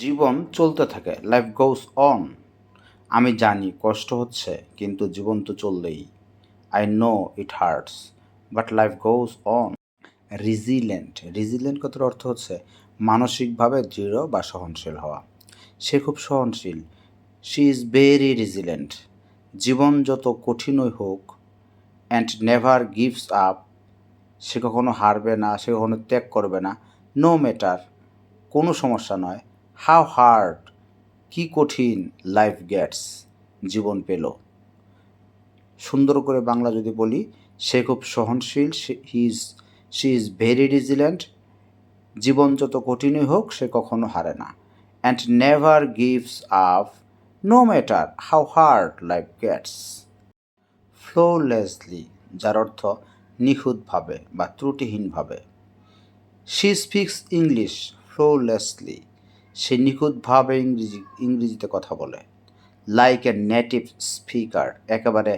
জীবন চলতে থাকে, life goes on. আমি জানি কষ্ট হচ্ছে, কিন্তু জীবন তো চললেই। I know it hurts, but life goes on. Resilient কথার অর্থ হচ্ছে মানসিকভাবে দৃঢ় বা সহনশীল হওয়া। সে খুব সহনশীল। She is very resilient. জীবন যত কঠিনই হোক, অ্যান্ড নেভার গিভস আপ। সে কখনো হারবে না, সে কখনো ত্যাগ করবে না। নো ম্যাটার, কোনো সমস্যা নয়। হাউ হার্ড, কি কঠিন। লাইফ গেটস, জীবন পেল। সুন্দর করে বাংলা যদি বলি, সে খুব সহনশীল, শি ইজ ভেরি রিজিলেন্ট। জীবন যত কঠিনই হোক, সে কখনো হারে না। And never gives up, no matter how hard life gets. Flawlessly, যার অর্থ নিখুঁতভাবে বা ত্রুটিহীনভাবে। She speaks English flawlessly. সে নিখুঁতভাবে ইংরেজিতে কথা বলে। লাইক এ নেটিভ স্পিকার, একেবারে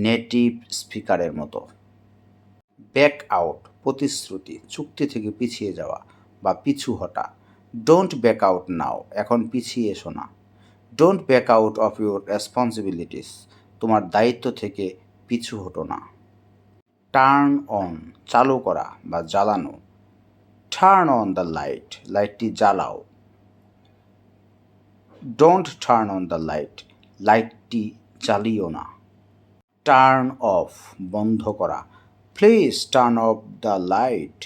নেটিভ স্পিকারের মতো। ব্যাক আউট, প্রতিশ্রুতি, চুক্তি থেকে পিছিয়ে যাওয়া বা পিছু হটা। ডোন্ট ব্যাক আউট নাও, এখন পিছিয়ে এসো না। Don't back out of your responsibilities, তোমার দায়িত্ব থেকে পিছু হটো না। টার্ন অন, চালু করা বা জ্বালানো। টার্ন অন দ্য লাইট, লাইটটি জ্বালাও। Don't turn on the light, লাইটটি জ্বালিও না। টার্ন অফ, বন্ধ করা। Please turn off the light,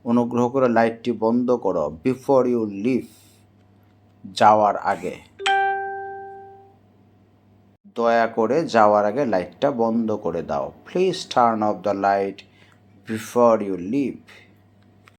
অনুগ্রহ করে লাইটটি বন্ধ করো। বিফোর ইউ লিভ, যাওয়ার আগে। দয়া করে যাওয়ার আগে লাইটটা বন্ধ করে দাও। Please turn off the light before you leave.